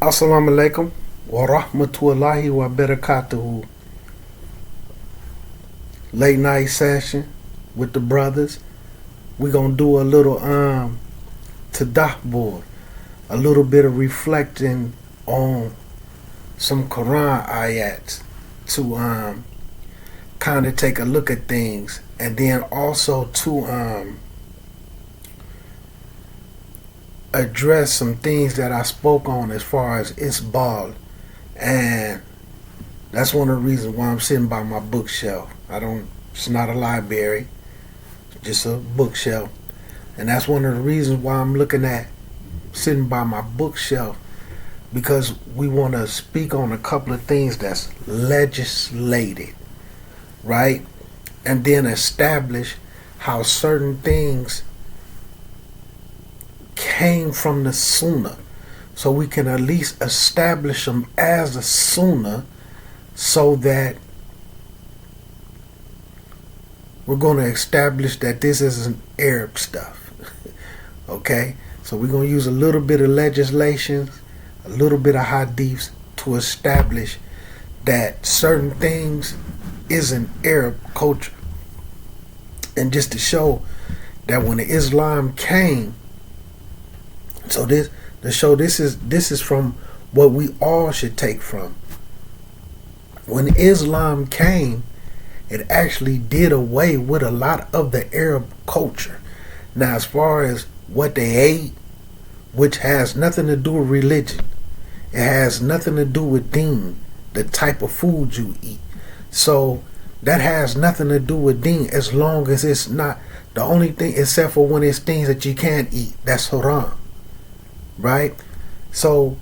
Assalamu alaikum wa rahmatullahi wa barakatuhu. Late night session with the brothers. We're gonna do a little Tadabur, a little bit of reflecting on some Quran ayats to kind of take a look at things, and then also to address some things that I spoke on as far as Isbal, and that's one of the reasons why I'm sitting by my bookshelf. It's not a library, it's just a bookshelf, and that's one of the reasons why I'm sitting by my bookshelf, because we want to speak on a couple of things that's legislated, right? And then establish how certain things came from the Sunnah, so we can at least establish them as a Sunnah, so that we're going to establish that this isn't Arab stuff. Okay, so we're going to use a little bit of legislation, a little bit of hadiths to establish that certain things isn't Arab culture, and just to show that when Islam came, so this is from what we all should take from. When Islam came, it actually did away with a lot of the Arab culture. Now, as far as what they ate, which has nothing to do with religion, it has nothing to do with deen, the type of food you eat. So that has nothing to do with deen, as long as it's not the only thing, except for when it's things that you can't eat, that's haram. Right? So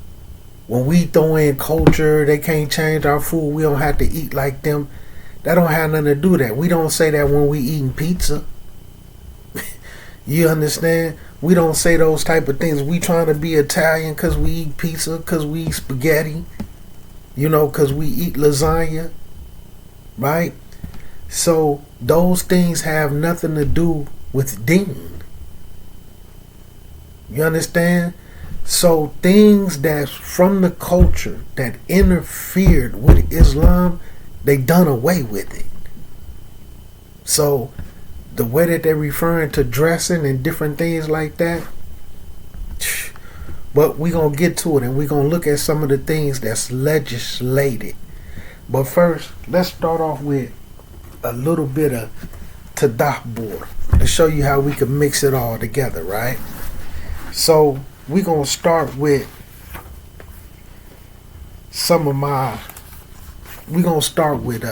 when we throw in culture, they can't change our food, we don't have to eat like them, that don't have nothing to do with that. We don't say that when we eating pizza. You understand? We don't say those type of things. We trying to be Italian because we eat pizza, because we eat spaghetti, because we eat lasagna, right? So those things have nothing to do with deen. You understand? So things that's from the culture that interfered with Islam, they done away with it. So the way that they're referring to dressing and different things like that, but we're going to get to it, and we're going to look at some of the things that's legislated. But first, let's start off with a little bit of Tadabur to show you how we can mix it all together, right? So we're going to start with we're going to start with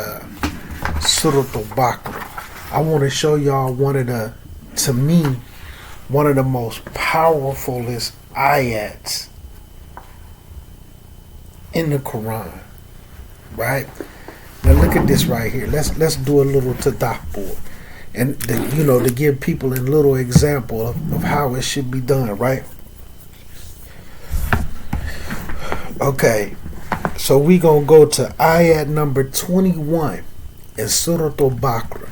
Surah Al-Baqarah. I want to show y'all one of the most powerfulest ayats in the Quran, right? Now look at this right here. Let's do a little Tadabur, and to give people a little example of how it should be done, right? Okay, so we gonna go to ayat number 21 in Surah Al-Baqarah.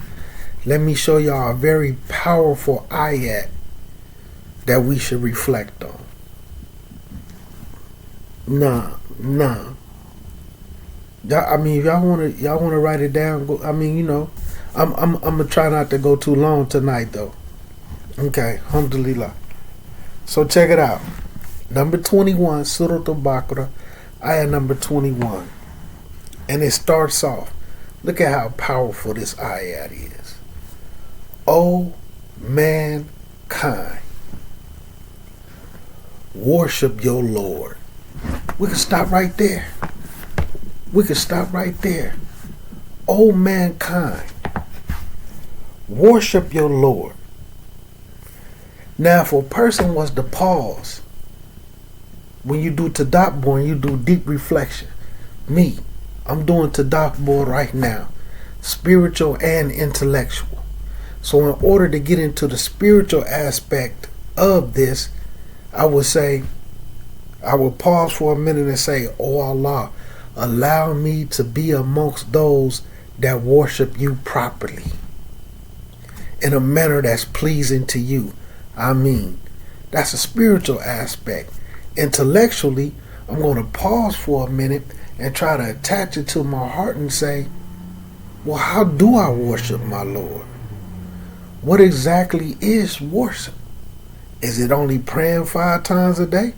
Let me show y'all a very powerful ayat that we should reflect on. Nah. I mean, if y'all wanna write it down, go. I mean, I'm gonna try not to go too long tonight, though. Okay, alhamdulillah. So check it out. Number 21, Surah Al-Baqarah, ayah number 21. And it starts off. Look at how powerful this ayat is. O mankind, worship your Lord. We can stop right there. O mankind, worship your Lord. Now, if a person was to pause, when you do Tadabbur and you do deep reflection, I'm doing Tadabbur right now, spiritual and intellectual. So in order to get into the spiritual aspect of this, I would pause for a minute and say, "Oh Allah, allow me to be amongst those that worship you properly, in a manner that's pleasing to you." I mean, that's a spiritual aspect. Intellectually, I'm going to pause for a minute and try to attach it to my heart and say, well, how do I worship my Lord? What exactly is worship? Is it only praying 5 times a day?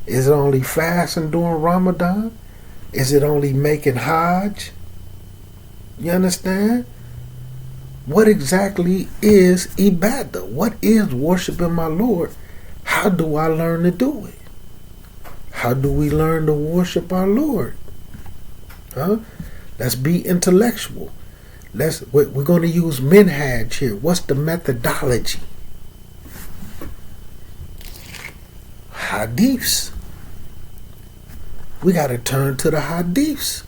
Is it only fasting during Ramadan? Is it only making Hajj? You understand? What exactly is ibadah? What is worshiping my Lord? How do I learn to do it? How do we learn to worship our Lord? Huh? Let's be intellectual. We're going to use minhaj here. What's the methodology? Hadiths. We got to turn to the hadiths.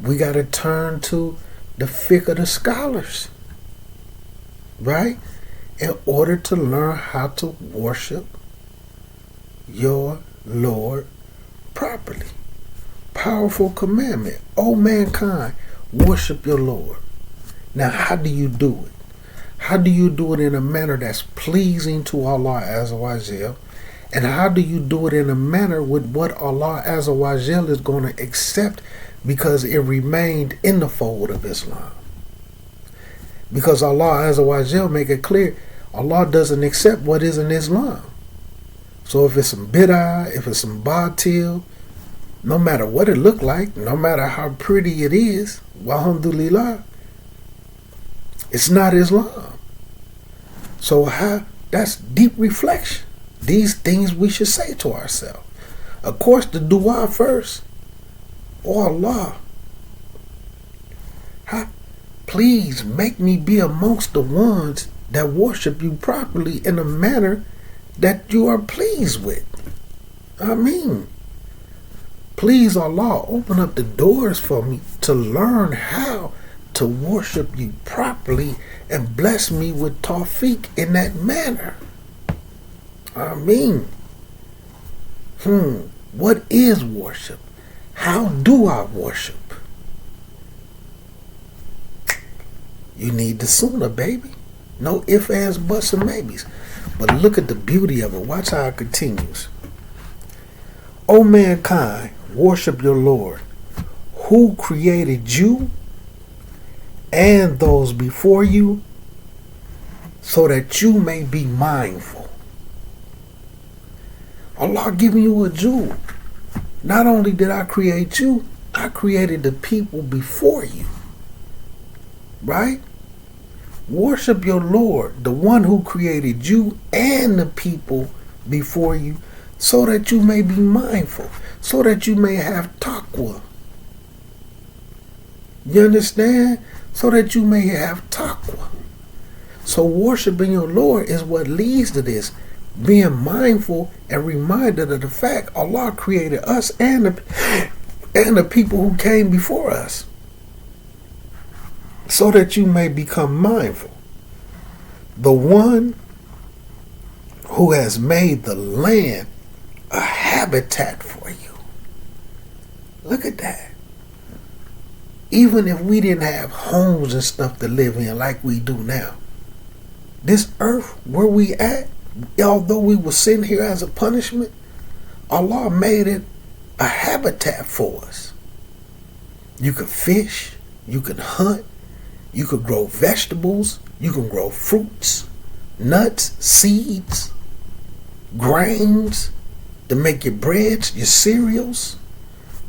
We got to turn to the fiqh of the scholars, right? In order to learn how to worship your Lord properly. Powerful commandment. O mankind, worship your Lord. Now, how do you do it? How do you do it in a manner that's pleasing to Allah Azza wa Jal? And how do you do it in a manner with what Allah Azza wa Jal is going to accept because it remained in the fold of Islam? Because Allah Azza wa Jal make it clear, Allah doesn't accept what is in Islam. So if it's some bid'ah, if it's some batil, no matter what it look like, no matter how pretty it is, walhamdulillah, it's not Islam. So that's deep reflection. These things we should say to ourselves. Of course, the dua first. Oh Allah, please make me be amongst the ones that worship you properly in a manner that you are pleased with. I mean, please Allah, open up the doors for me to learn how to worship you properly and bless me with tawfiq in that manner. I mean, what is worship? How do I worship? You need the sunnah, baby. No ifs, ands, buts, and maybes. But look at the beauty of it. Watch how it continues. O mankind, worship your Lord, who created you and those before you, so that you may be mindful. Allah giving you a jewel. Not only did I create you, I created the people before you. Right? Worship your Lord, the one who created you and the people before you, so that you may be mindful, so that you may have taqwa. You understand? So that you may have taqwa. So worshiping your Lord is what leads to this. Being mindful and reminded of the fact Allah created us and the people who came before us, so that you may become mindful. The one who has made the land a habitat for you. Look at that. Even if we didn't have homes and stuff to live in like we do now, this earth where we at, although we were sent here as a punishment, Allah made it a habitat for us. You could fish, you could hunt, you could grow vegetables, you can grow fruits, nuts, seeds, grains to make your breads, your cereals.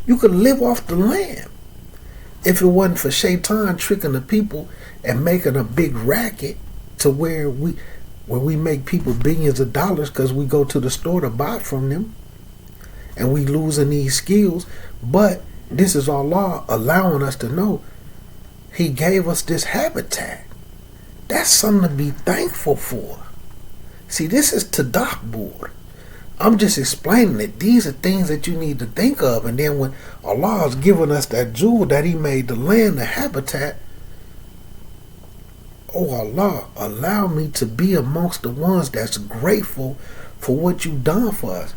You could live off the land. If it wasn't for Shaitan tricking the people and making a big racket to where we make people billions of dollars because we go to the store to buy from them and we losing these skills. But this is Allah allowing us to know He gave us this habitat. That's something to be thankful for. See, this is Tadabur. I'm just explaining it. These are things that you need to think of. And then when Allah has given us that jewel that He made the land, the habitat, oh Allah, allow me to be amongst the ones that's grateful for what you've done for us.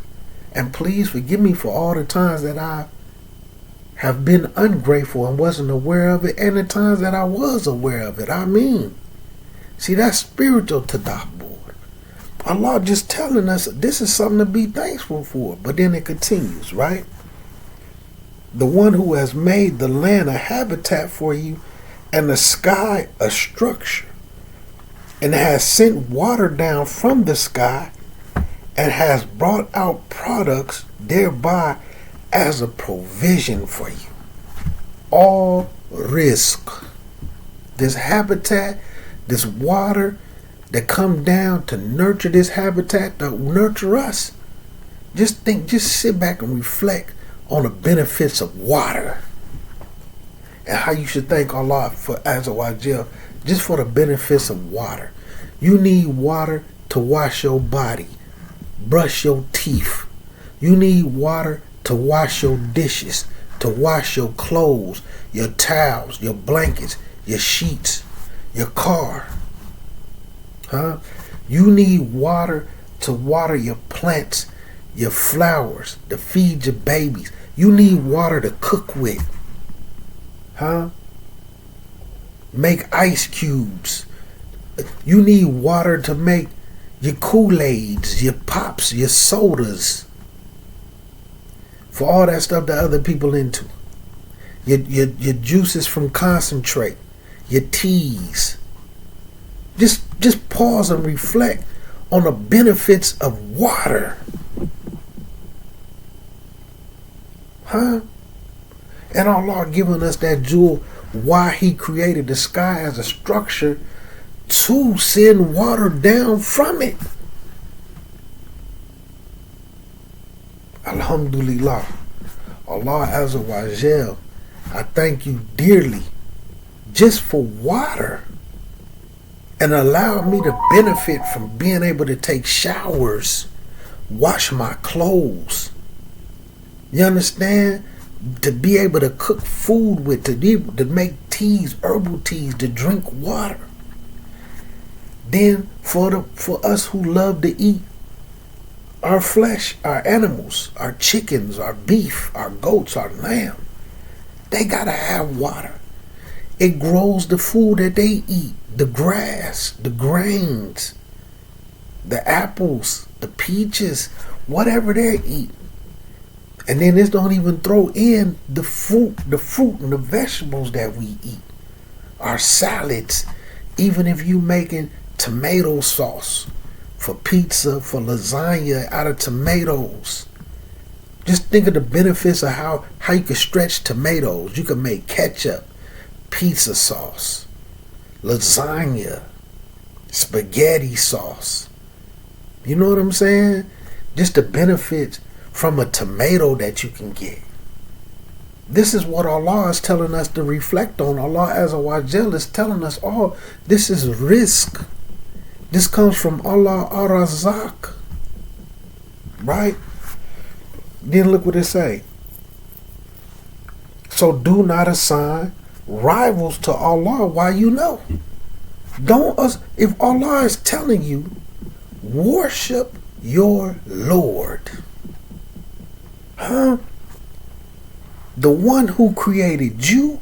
And please forgive me for all the times that I have been ungrateful and wasn't aware of it, and the times that I was aware of it. I mean, see, that's spiritual tadabbur. Allah just telling us this is something to be thankful for. But then it continues, right? The one who has made the land a habitat for you and the sky a structure, and has sent water down from the sky and has brought out products thereby as a provision for you. All risk. This habitat, this water that come down to nurture this habitat, to nurture us. Just sit back and reflect on the benefits of water. And how you should thank Allah for Azawajal just for the benefits of water. You need water to wash your body, brush your teeth. You need water to wash your dishes, to wash your clothes, your towels, your blankets, your sheets, your car. You need water to water your plants, your flowers, to feed your babies. You need water to cook with. Make ice cubes. You need water to make your Kool-Aids, your pops, your sodas. For all that stuff that other people into. Your juices from concentrate. Your teas. Just pause and reflect on the benefits of water. And Allah giving us that jewel why He created the sky as a structure to send water down from it. Alhamdulillah. Allah Azza wa Jal, I thank you dearly just for water, and allow me to benefit from being able to take showers, wash my clothes. You understand? To be able to cook food with, to make teas, herbal teas, to drink water. Then for us who love to eat our flesh, our animals, our chickens, our beef, our goats, our lamb, they gotta have water. It grows the food that they eat, the grass, the grains, the apples, the peaches, whatever they're eating. And then this don't even throw in the fruit and the vegetables that we eat. Our salads, even if you making tomato sauce for pizza, for lasagna out of tomatoes. Just think of the benefits of how you can stretch tomatoes. You can make ketchup, pizza sauce, lasagna, spaghetti sauce. You know what I'm saying? Just the benefits from a tomato that you can get. This is what Allah is telling us to reflect on. Allah Azza wa Jal is telling us all this is risk. This comes from Allah Ar-Razak. Right? Then look what it say. So do not assign rivals to Allah while you know. If Allah is telling you, worship your Lord. The one who created you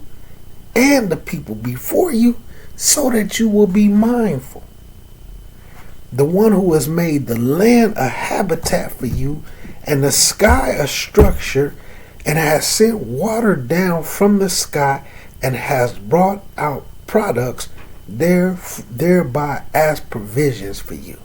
and the people before you, so that you will be mindful. The one who has made the land a habitat for you and the sky a structure, and has sent water down from the sky and has brought out products thereby as provisions for you.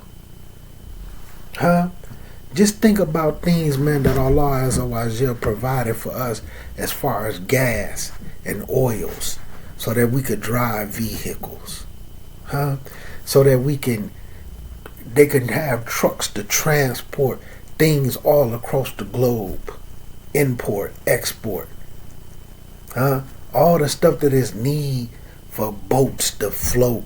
Just think about things, man, that Allah Azza wa Jal provided for us as far as gas and oils, so that we could drive vehicles. So that they can have trucks to transport things all across the globe. Import, export. All the stuff that is need for boats to float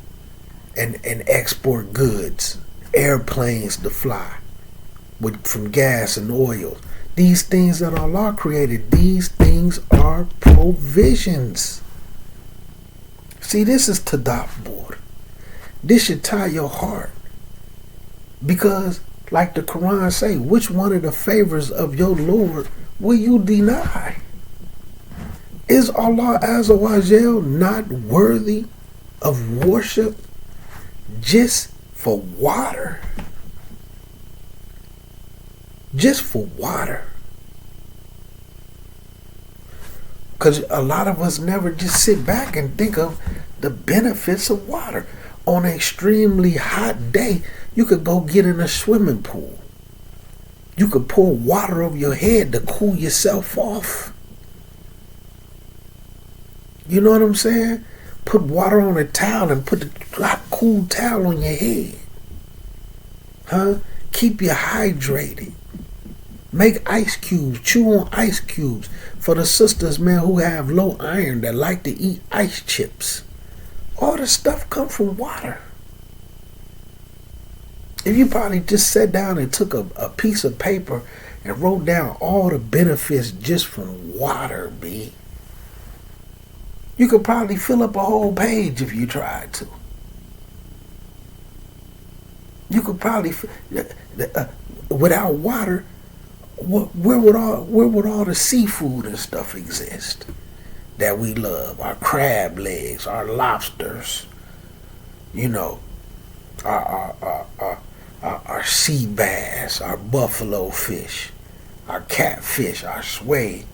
and export goods, airplanes to fly. From gas and oil. These things that Allah created, these things are provisions. See, this is Tadabur. This should tie your heart. Because, like the Quran say, which one of the favors of your Lord will you deny? Is Allah Azza wa Jal not worthy of worship just for water? just for water. Because a lot of us never just sit back and think of the benefits of water. On an extremely hot day, you could go get in a swimming pool. You could pour water over your head to cool yourself off. You know what I'm saying? Put water on a towel and put the hot, cool towel on your head. Keep you hydrated. Make ice cubes. Chew on ice cubes. For the sisters, man, who have low iron that like to eat ice chips. All this stuff come from water. If you probably just sat down and took a piece of paper and wrote down all the benefits just from water, B, you could probably fill up a whole page if you tried to. You could probably, without water, where would all the seafood and stuff exist that we love? Our crab legs, our lobsters, you know, our sea bass, our buffalo fish, our catfish, our sway,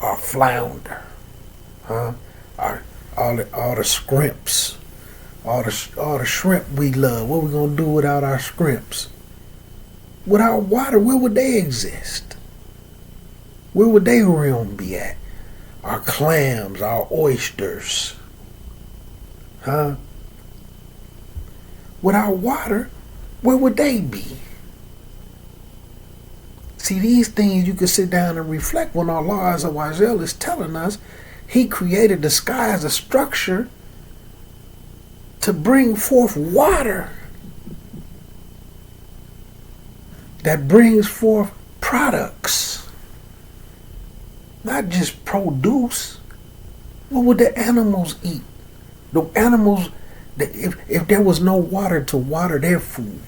our flounder, all the scrimps, all the shrimp we love. What we gonna do without our scrimps? Without water, where would they exist? Where would their realm be at? Our clams, our oysters, Without water, where would they be? See, these things you can sit down and reflect when Allah Azza wa Jal is telling us He created the sky as a structure to bring forth water that brings forth products, not just produce. What would the animals eat? The animals, if there was no water to water their food,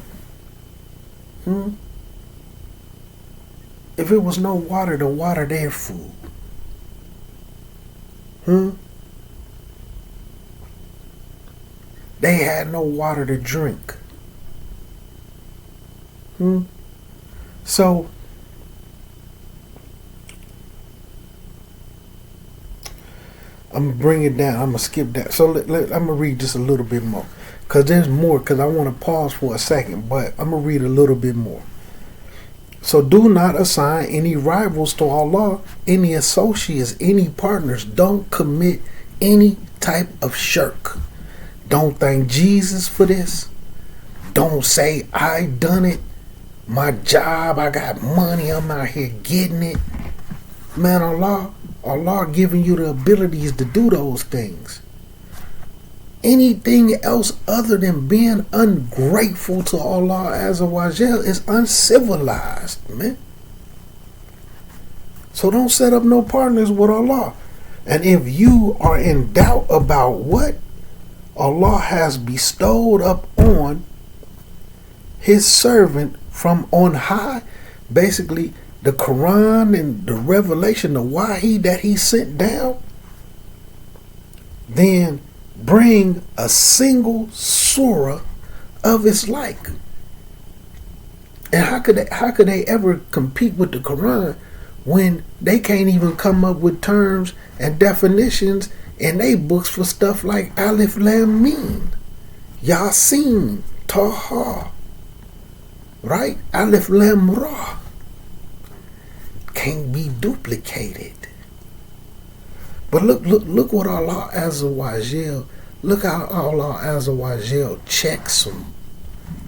if it was no water to water their food, they had no water to drink. So I'm going to bring it down. I'm going to skip that. So I'm going to read just a little bit more. Because there's more. Because I want to pause for a second. But I'm going to read a little bit more. So do not assign any rivals to Allah, any associates, any partners. Don't commit any type of shirk. Don't thank Jesus for this. Don't say, I done it. My job, I got money. I'm out here getting it. Man, Allah giving you the abilities to do those things. Anything else other than being ungrateful to Allah Azza wa Jal is uncivilized, man. So don't set up no partners with Allah. And if you are in doubt about what Allah has bestowed up on His servant from on high, basically the Quran and the revelation, the wahi that He sent down, then bring a single surah of its like. And how could they ever compete with the Quran when they can't even come up with terms and definitions in their books for stuff like Alif Lam Mim, Yasin, Taha, right? Alif Lam Ra can't be duplicated. But look what Allah Azza wa Jal, look how Allah Azza wa Jal checks them.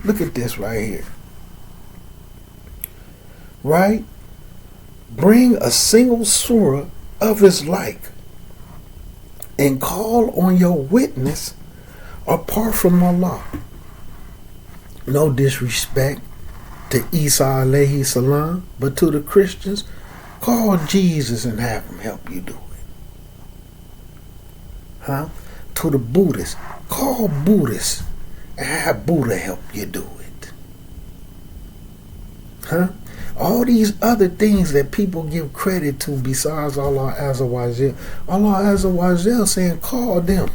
Look at this right here. Right? Bring a single surah of its like and call on your witness apart from Allah. No disrespect to Isa alayhi salam, but to the Christians, call Jesus and have him help you do it. To the Buddhists, call Buddhists and have Buddha help you do it. All these other things that people give credit to besides Allah Azza wa Jal, Allah Azza wa Jal saying call them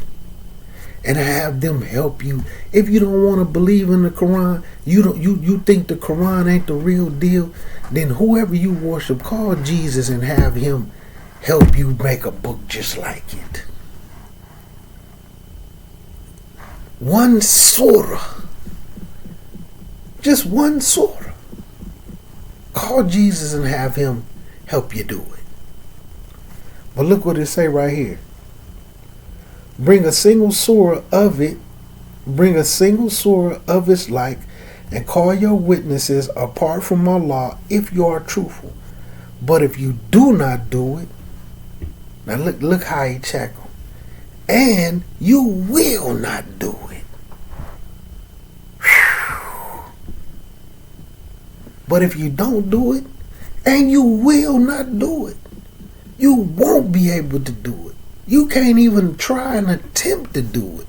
and have them help you. If you don't want to believe in the Quran, you think the Quran ain't the real deal, then whoever you worship, call Jesus and have him help you make a book just like it. One surah. Just one surah. Call Jesus and have him help you do it. But look what it say right here. Bring a single surah of it. Bring a single surah of its like, and call your witnesses apart from Allah if you are truthful. But if you do not do it, now look how he check them. And you will not do it. Whew. But if you don't do it, and you will not do it, you won't be able to do it. You can't even try and attempt to do it.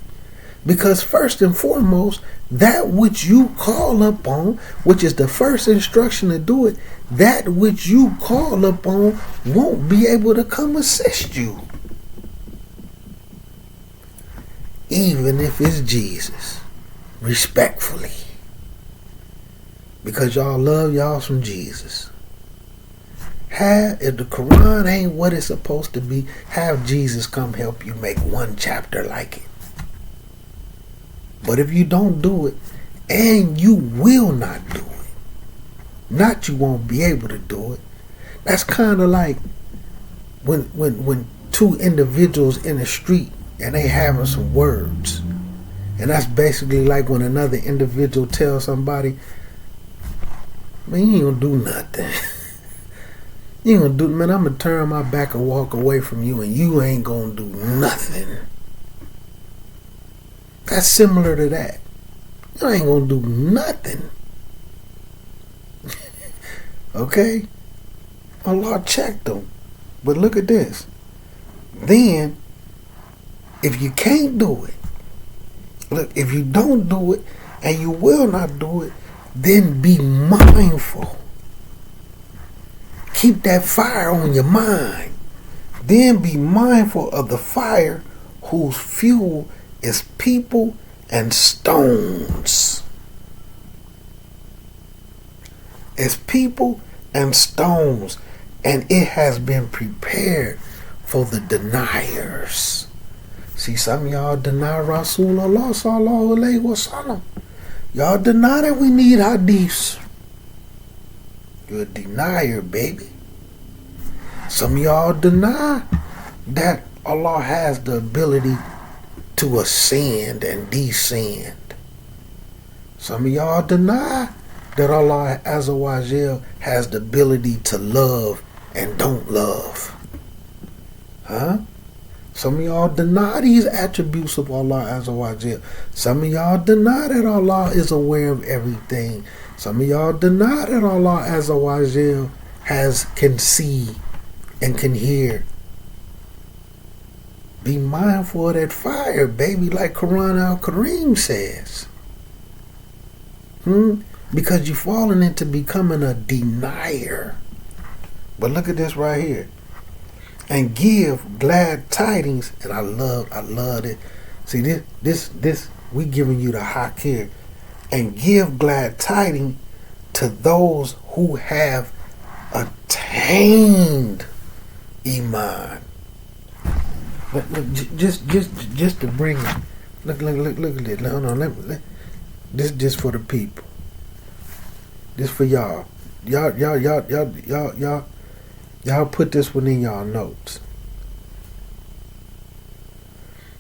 Because first and foremost, that which you call upon, which is the first instruction to do it, that which you call upon won't be able to come assist you. Even if it's Jesus. Respectfully. Because y'all love y'all some Jesus. If the Quran ain't what it's supposed to be, have Jesus come help you make one chapter like it. But if you don't do it, and you will not do it, not you won't be able to do it, that's kind of like when two individuals in the street and they having some words. And that's basically like when another individual tells somebody, man, you ain't gonna do nothing. You ain't gonna do, man, I'm gonna turn my back and walk away from you, and you ain't gonna do nothing. That's similar to that. You ain't gonna do nothing. Okay? Allah checked them. But look at this. Then, if you can't do it, look, if you don't do it, and you will not do it, then be mindful. Keep that fire on your mind. Then be mindful of the fire whose fuel is people and stones. It's people and stones. And it has been prepared for the deniers. See, some of y'all deny Rasulullah sallallahu alaihi wasallam. Y'all deny that we need hadiths. You're a denier, baby. Some of y'all deny that Allah has the ability to ascend and descend. Some of y'all deny that Allah Azza wa Jal has the ability to love and don't love. Huh? Some of y'all deny these attributes of Allah Azza wa Jal. Some of y'all deny that Allah is aware of everything. Some of y'all deny that Allah Azza wa Jal can see and can hear. Be mindful of that fire, baby, like Quran al-Kareem says. Because you're falling into becoming a denier. But look at this right here. And give glad tidings. And I love it. See, this we giving you the hak here. And give glad tidings to those who have attained Iman. Look, just to bring it. Look at this. Hold on, this just for the people. This for y'all. Y'all put this one in y'all notes.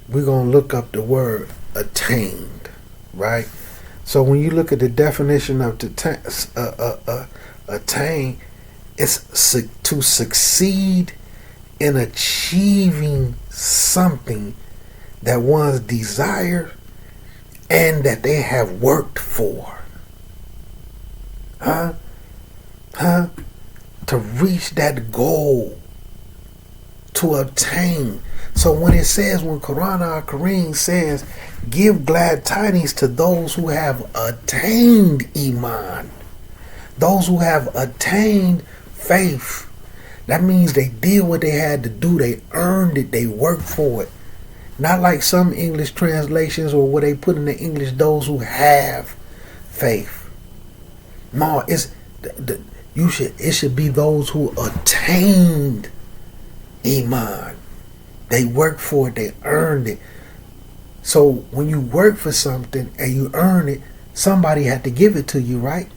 We're gonna look up the word attained, right? So when you look at the definition of attain, it's to succeed in achieving something that one's desire and that they have worked for. To reach that goal, to obtain. So when it says, when Quran al-Kareem says, give glad tidings to those who have attained Iman, those who have attained faith, that means they did what they had to do. They earned it. They worked for it. Not like some English translations or where they put in the English those who have faith. No, it should be those who attained Iman. They worked for it, they earned it. So when you work for something and you earn it, somebody had to give it to you, right?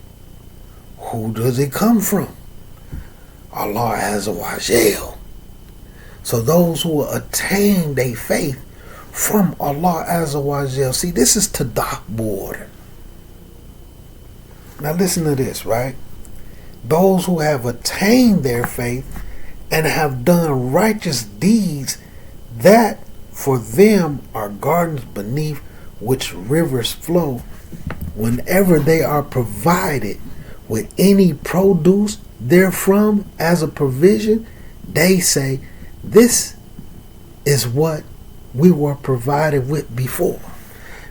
Who does it come from? Allah Azza wa Jal. So those who attain their faith from Allah Azza wa Jal. See, this is Tadabur. Now listen to this, right? Those who have attained their faith and have done righteous deeds, that for them are gardens beneath which rivers flow. Whenever they are provided with any produce therefrom as a provision, they say, this is what we were provided with before.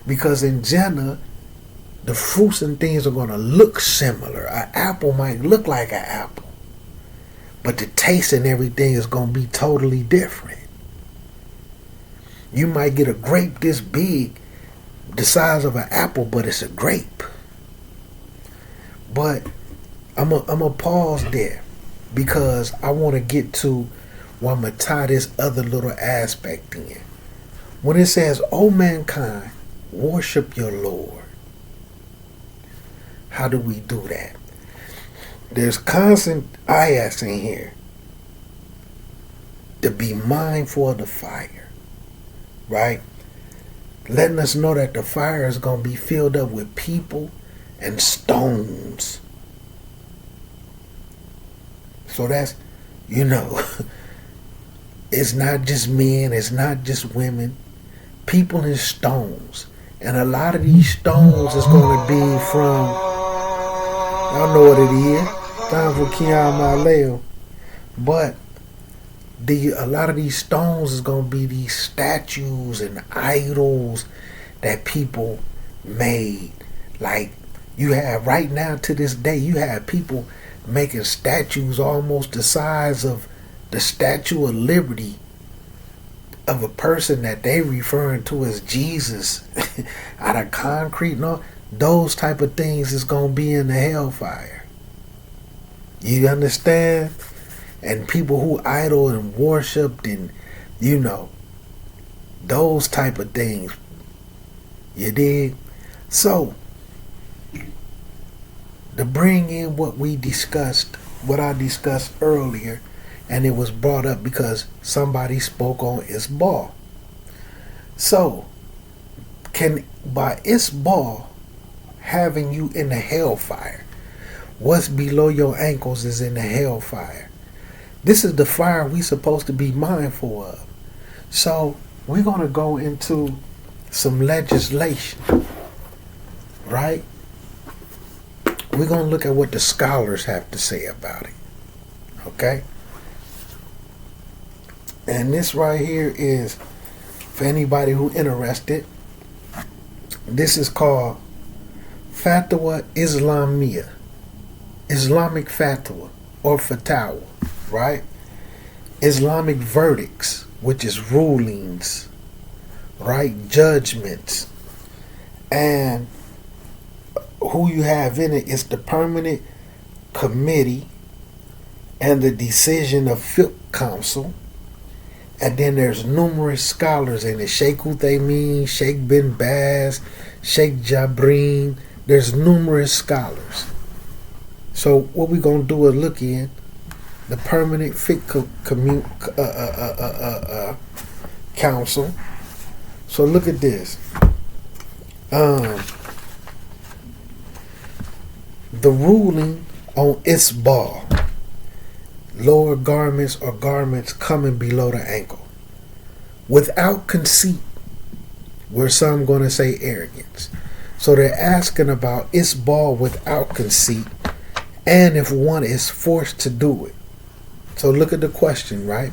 Because in Jannah, the fruits and things are going to look similar. An apple might look like an apple, but the taste and everything is going to be totally different. You might get a grape this big, the size of an apple, but it's a grape. But I'm gonna pause there because I want to get to where I'm going to tie this other little aspect in. When it says, O mankind, worship your Lord. How do we do that? There's constant ayats in here to be mindful of the fire, right? Letting us know that the fire is going to be filled up with people and stones. So that's, it's not just men, it's not just women, people and stones. And a lot of these stones is going to be from, y'all know what it is, time for Qiyam Aleo. But a lot of these stones is going to be these statues and idols that people made. Like you have right now to this day, you have people making statues almost the size of the Statue of Liberty of a person that they referring to as Jesus out of concrete. No, those type of things is going to be in the hellfire. You understand? And people who idol and worshipped and, those type of things. You dig? So, to bring in what I discussed earlier, and it was brought up because somebody spoke on Isbal. So, by Isbal having you in the hellfire, what's below your ankles is in the hellfire. This is the fire we supposed to be mindful of. So, we're going to go into some legislation, right? We're going to look at what the scholars have to say about it, okay? And this right here is, for anybody who interested, this is called Fatwa Islamiyah, Islamic Fatwa or Fatawa, right? Islamic verdicts, which is rulings, right? Judgments. And who you have in it is the permanent committee and the decision of Fiqh Council. And then there's numerous scholars in it. Sheikh Uthaymeen, Sheikh bin Baz, Sheikh Jabreen. There's numerous scholars. So what we're going to do is look in the permanent Fiqh Council. So look at this. The ruling on Isbal, lower garments or garments coming below the ankle, without conceit, where some going to say arrogance. So they're asking about Isbal without conceit, and if one is forced to do it. So look at the question, right?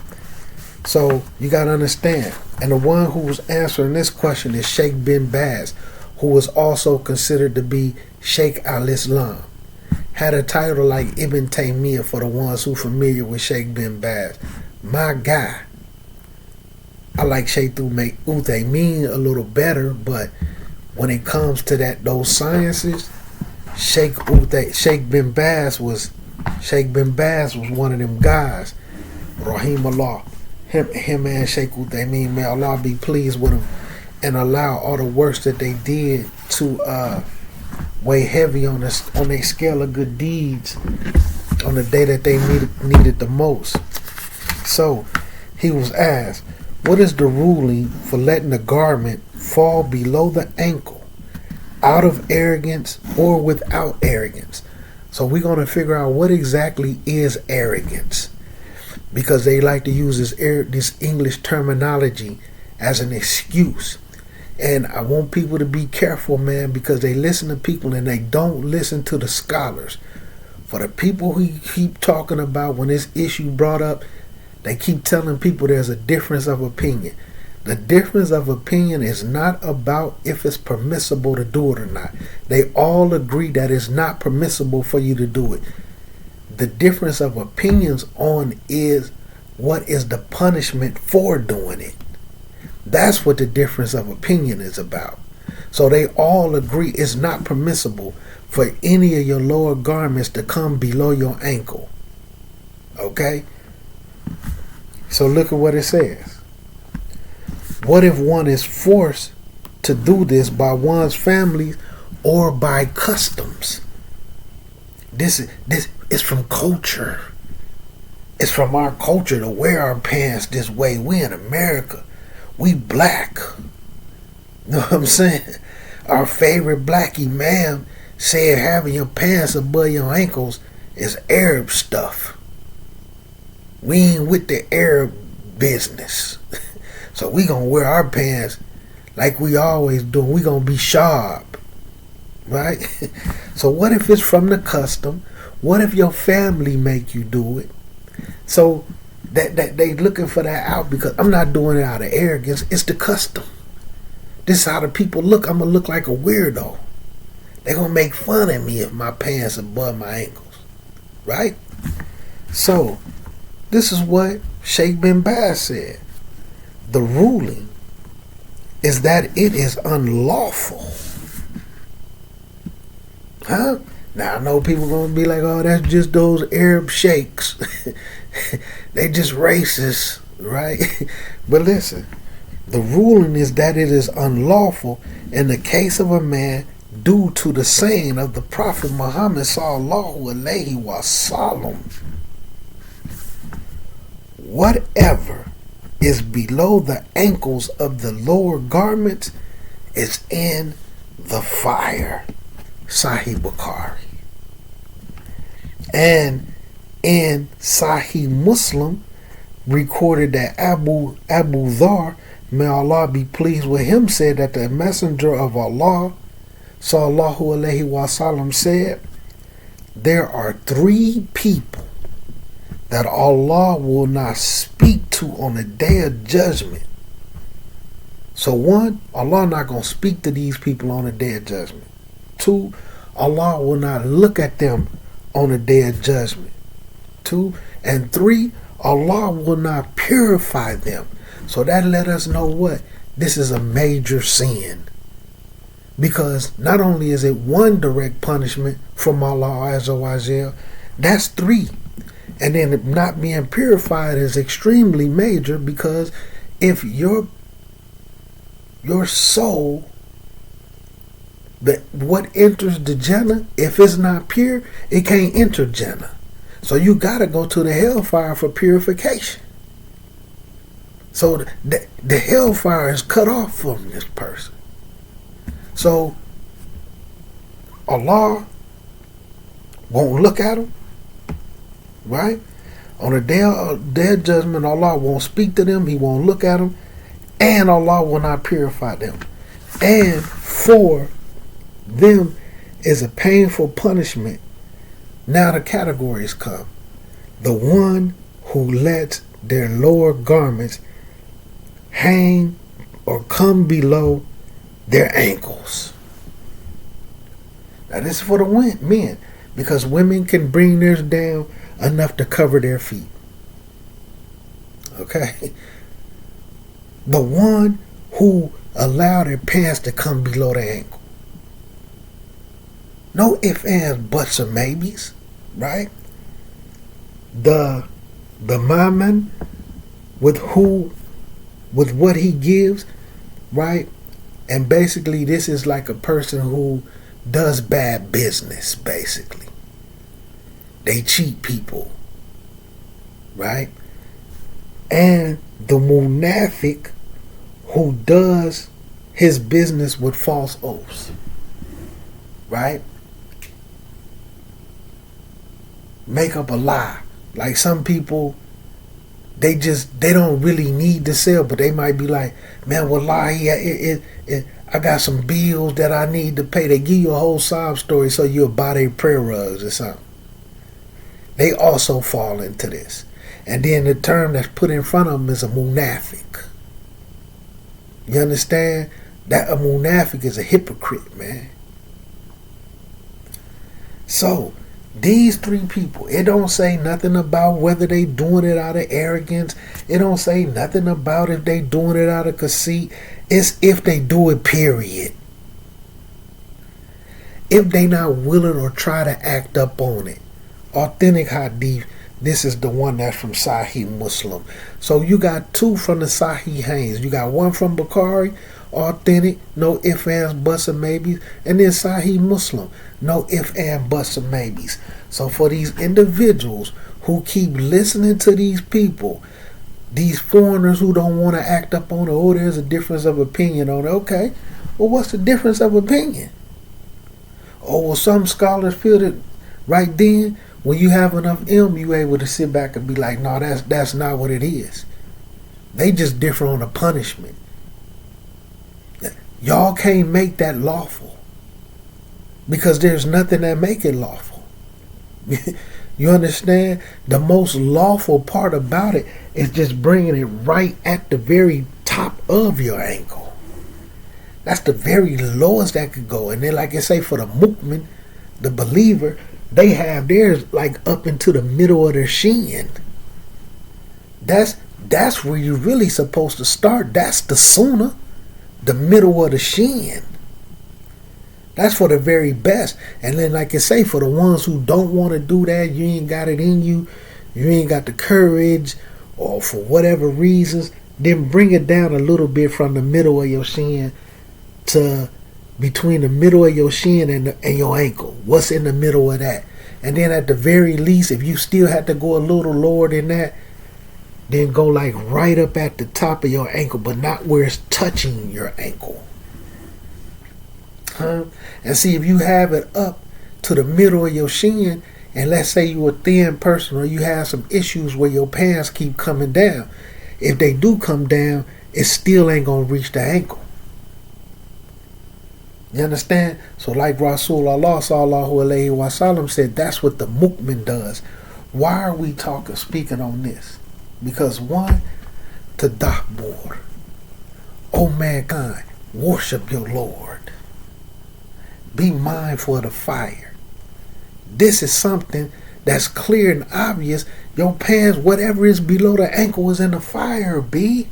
So you got to understand, and the one who was answering this question is Sheikh bin Baz, who was also considered to be Sheikh al-Islam. Had a title like Ibn Taymiyyah for the ones who familiar with Sheikh bin Baz. My guy. I like Sheikh Uthaymeen a little better, but when it comes to those sciences, Sheikh bin Baz was one of them guys. Rahimullah. Him and Sheikh Uthaymeen, may Allah be pleased with him, and allow all the works that they did to weigh heavy on their scale of good deeds on the day that they needed the most. So he was asked, what is the ruling for letting a garment fall below the ankle out of arrogance or without arrogance? So we're going to figure out what exactly is arrogance, because they like to use this English terminology as an excuse. And I want people to be careful, man, because they listen to people and they don't listen to the scholars. For the people who keep talking about when this issue brought up, they keep telling people there's a difference of opinion. The difference of opinion is not about if it's permissible to do it or not. They all agree that it's not permissible for you to do it. The difference of opinions on is what is the punishment for doing it. That's what the difference of opinion is about. So they all agree it's not permissible for any of your lower garments to come below your ankle. Okay? So look at what it says. What if one is forced to do this by one's family or by customs? This is from culture. It's from our culture to wear our pants this way. We in America. We black. Know what I'm saying? Our favorite black imam said having your pants above your ankles is Arab stuff. We ain't with the Arab business. So we gonna wear our pants like we always do. We gonna be sharp. Right? So what if it's from the custom? What if your family make you do it? So that they looking for that out, because I'm not doing it out of arrogance. It's the custom. This is how the people look. I'm gonna look like a weirdo. They're gonna make fun of me if my pants above my ankles. Right? So this is what Sheikh bin Baz said. The ruling is that it is unlawful. Huh? Now I know people gonna be like, oh, that's just those Arab sheikhs. They just racist, right? But listen, the ruling is that it is unlawful in the case of a man due to the saying of the Prophet Muhammad sallallahu alaihi wasallam. Whatever is below the ankles of the lower garments is in the fire. Sahih Bukhari. And in Sahih Muslim, recorded that Abu Dhar, may Allah be pleased with him, said that the Messenger of Allah sallallahu alaihi wasallam said, there are 3 people that Allah will not speak to on the day of judgment. So 1, Allah not going to speak to these people on the day of judgment. 2, Allah will not look at them on the day of judgment. 2 and 3, Allah will not purify them. So that let us know what? This is a major sin. Because not only is it 1 direct punishment from Allah Azza wa Jal, that's 3. And then not being purified is extremely major, because if your soul, that what enters the Jannah, if it's not pure, it can't enter Jannah. So you got to go to the hellfire for purification. So the hellfire is cut off from this person. So Allah won't look at them, right? On the day of judgment, Allah won't speak to them. He won't look at them. And Allah will not purify them. And for them is a painful punishment. Now the categories come. The one who lets their lower garments hang or come below their ankles. Now this is for the men, because women can bring theirs down enough to cover their feet. Okay? The one who allow their pants to come below their ankle. No ifs, ands, buts, or maybes, right? The mammon with what he gives, right? And basically this is like a person who does bad business, basically. They cheat people, right? And the munafiq who does his business with false oaths, right? Make up a lie. Like some people, they don't really need to sell, but they might be like, man, wallahi, I got some bills that I need to pay. They give you a whole sob story so you'll buy their prayer rugs or something. They also fall into this. And then the term that's put in front of them is a munafiq. You understand? That a munafiq is a hypocrite, man. So, these three people, it don't say nothing about whether they doing it out of arrogance. It don't say nothing about if they doing it out of conceit. It's if they do it, period. If they not willing or try to act up on it. Authentic hadith, this is the one that's from Sahih Muslim. So you got two from the Sahih Hains. You got one from Bukhari, authentic, no ifs, ands, buts, or maybes. And then Sahih Muslim, no ifs, ands, buts, or maybes. So for these individuals who keep listening to these people, these foreigners who don't want to act up on it, oh, there's a difference of opinion on it. Okay, well, what's the difference of opinion? Oh, well, some scholars feel that right then, when you have enough ilm, you able to sit back and be like, no, that's not what it is. They just differ on the punishment. Y'all can't make that lawful because there's nothing that make it lawful. You understand? The most lawful part about it is just bringing it right at the very top of your ankle. That's the very lowest that could go. And then, like I say, for the mu'min, the believer, they have theirs like up into the middle of their shin. That's where you're really supposed to start. That's the sunnah, the middle of the shin. That's for the very best. And then, like I say, for the ones who don't want to do that, you ain't got it in you, you ain't got the courage, or for whatever reasons, then bring it down a little bit from the middle of your shin to between the middle of your shin and your ankle. What's in the middle of that? And then at the very least, if you still have to go a little lower than that, then go like right up at the top of your ankle, but not where it's touching your ankle. And see, if you have it up to the middle of your shin, and let's say you're a thin person or you have some issues where your pants keep coming down, if they do come down, it still ain't going to reach the ankle. You understand? So like Rasulullah sallallahu alayhi wa sallam said, that's what the mu'min does. Why are we speaking on this? Because one, Tadabur. O mankind, worship your Lord. Be mindful of the fire. This is something that's clear and obvious. Your pants, whatever is below the ankle, is in the fire, B.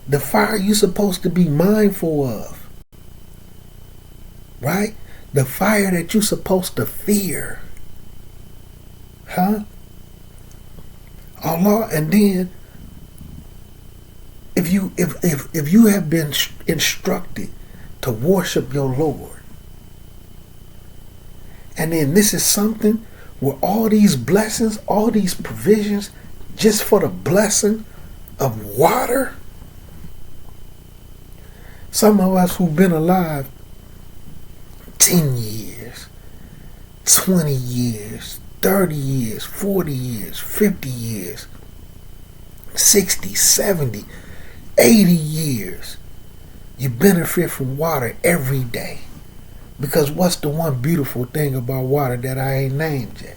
The fire you're supposed to be mindful of. Right? The fire that you're supposed to fear. Allah, and then if you have been instructed to worship your Lord, and then this is something where all these blessings, all these provisions, just for the blessing of water. Some of us who've been alive 10 years, 20 years, 30 years, 40 years, 50 years, 60, 70, 80 years, you benefit from water every day. Because what's the one beautiful thing about water that I ain't named yet?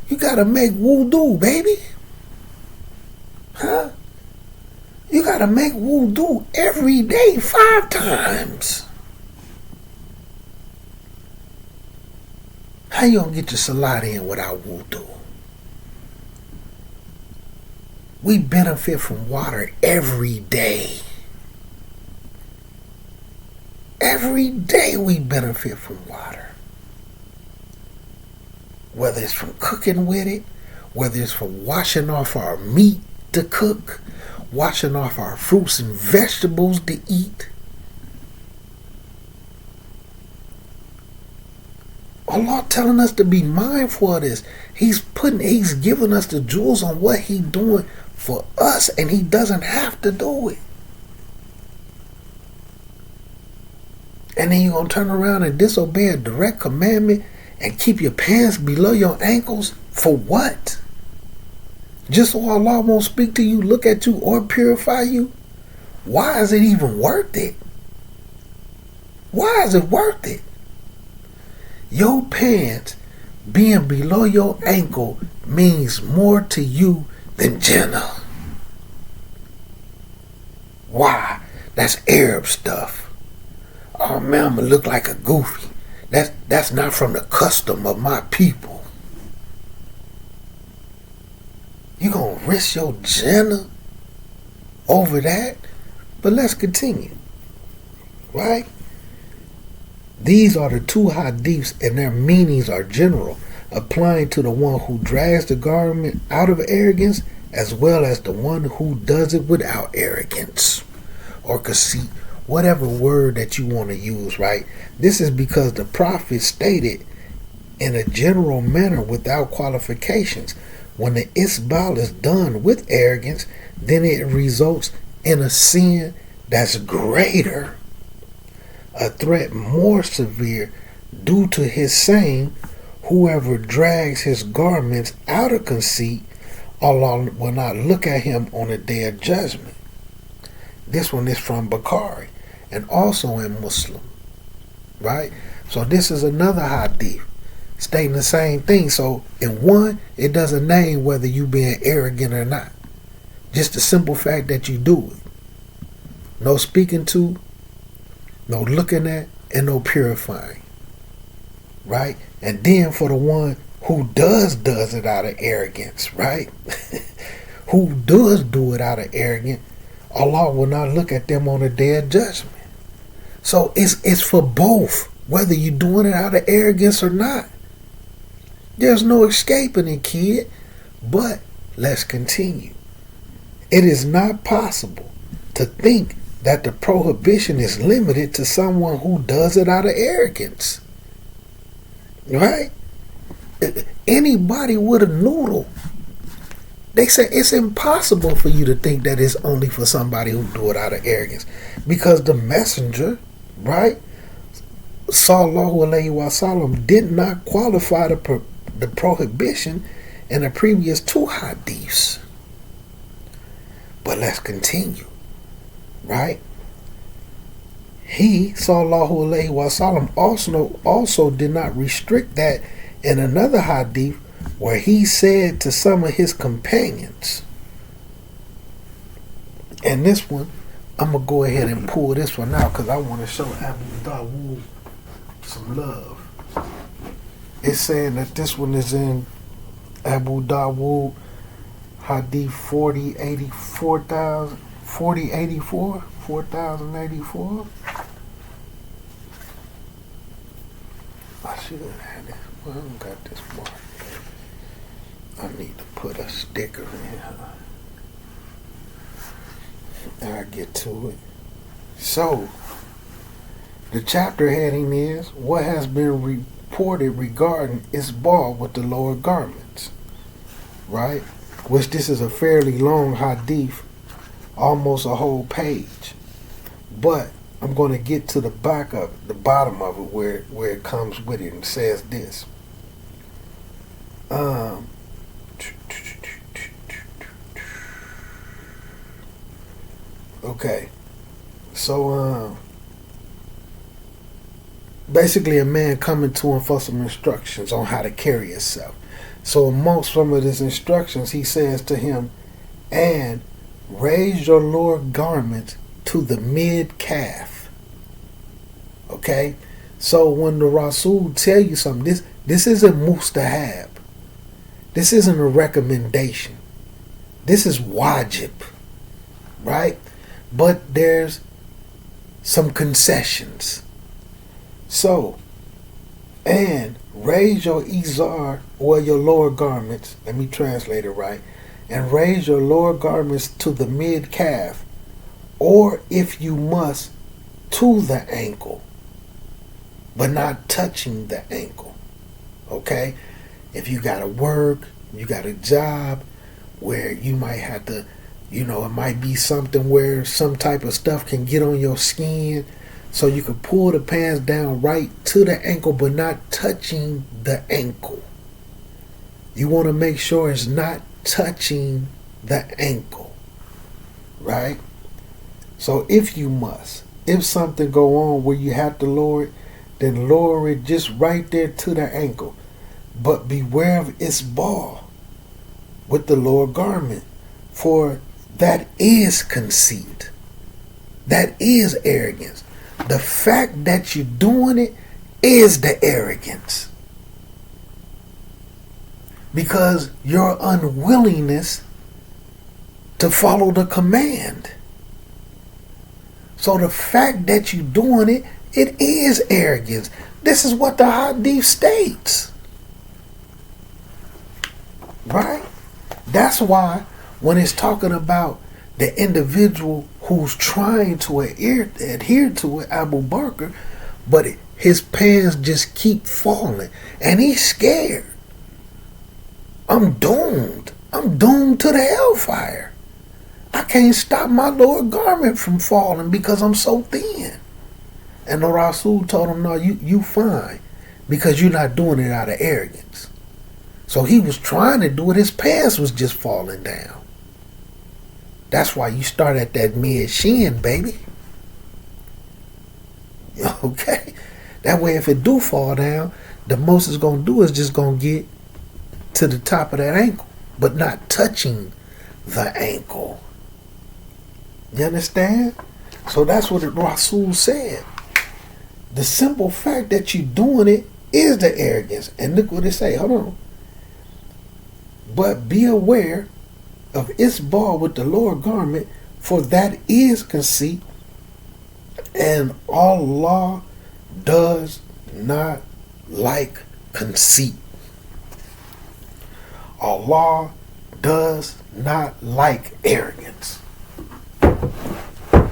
You gotta make wudu, baby. You gotta make wudu every day 5 times. How you gonna get your salat in without wudu? We benefit from water every day. Every day we benefit from water. Whether it's from cooking with it, whether it's from washing off our meat to cook, washing off our fruits and vegetables to eat. Allah telling us to be mindful of this. He's giving us the jewels on what He's doing for us, and He doesn't have to do it. And then you're going to turn around and disobey a direct commandment and keep your pants below your ankles for what? Just so Allah won't speak to you, look at you, or purify you? Why is it even worth it? Why is it worth it? Your pants being below your ankle means more to you than Jannah. Why? That's Arab stuff. Oh man, I'm gonna look like a goofy. That's not from the custom of my people. You gonna risk your Jannah over that? But let's continue. Right? These are the two hadiths, and their meanings are general, applying to the one who drags the garment out of arrogance, as well as the one who does it without arrogance or conceit, whatever word that you want to use, right? This is because the Prophet stated in a general manner without qualifications. When the isbal is done with arrogance, then it results in a sin that's greater, a threat more severe, due to his saying, whoever drags his garments out of conceit, Allah will not look at him on the day of judgment. This one is from Bukhari and also in Muslim, right? So this is another hadith stating the same thing. So in one, it doesn't name whether you being arrogant or not. Just the simple fact that you do it. No speaking to, no looking at, and no purifying, right? And then for the one who does it out of arrogance, right? Who does do it out of arrogance, Allah will not look at them on the day of judgment. So it's for both, whether you're doing it out of arrogance or not. There's no escaping it, kid. But let's continue. It is not possible to think that the prohibition is limited to someone who does it out of arrogance. Right? Anybody with a noodle, they say it's impossible for you to think that it's only for somebody who do it out of arrogance. Because the messenger, right, Sallallahu Alaihi Wasallam, did not qualify the prohibition in the previous two hadiths. But let's continue, right? He, Sallallahu Alaihi Wasallam, also did not restrict that in another hadith where he said to some of his companions, and this one, I'm going to go ahead and pull this one out because I want to show Abu Dawood some love. It's saying that this one is in Abu Dawood Hadith 4084. I should have had this. Well, I don't got this mark. I need to put a sticker in here. I'll get to it. So, the chapter heading is what has been reported regarding isbal with the lower garments, right? Which this is a fairly long hadith, almost a whole page. But I'm going to get to the bottom of it where it comes with it and says this. Okay. So basically a man coming to him for some instructions on how to carry himself. So amongst some of his instructions, he says to him, and raise your lower garment to the mid-calf. Okay? So when the Rasul tell you something, this isn't mustahab. This isn't a recommendation. This is wajib, right? But there's some concessions. So, and raise your izar, or your lower garments, let me translate it right, and raise your lower garments to the mid-calf, or if you must, to the ankle, but not touching the ankle. Okay? If you got to work, you got a job where you might have to, it might be something where some type of stuff can get on your skin, so you can pull the pants down right to the ankle, but not touching the ankle. You want to make sure it's not touching the ankle, right? So if you must, if something go on where you have to lower it, then lower it just right there to the ankle. But beware of its ball with the lower garment, for that is conceit. That is arrogance. The fact that you're doing it is the arrogance. Because your unwillingness to follow the command. So the fact that you're doing it, it is arrogance. This is what the hadith states. Right? That's why when it's talking about the individual who's trying to adhere to it, Abu Bakr, but his pants just keep falling and he's scared. I'm doomed. I'm doomed to the hellfire. I can't stop my lower garment from falling because I'm so thin. And the Rasul told him, no, you fine, because you're not doing it out of arrogance. So he was trying to do it. His pants was just falling down. That's why you start at that mid-shin, baby. Okay? That way if it do fall down, the most it's going to do is just going to get to the top of that ankle, but not touching the ankle. You understand? So that's what the Rasul said. The simple fact that you're doing it is the arrogance. And look what it say. Hold on. But be aware of its ball with the lower garment, for that is conceit, and Allah does not like conceit. Allah does not like arrogance.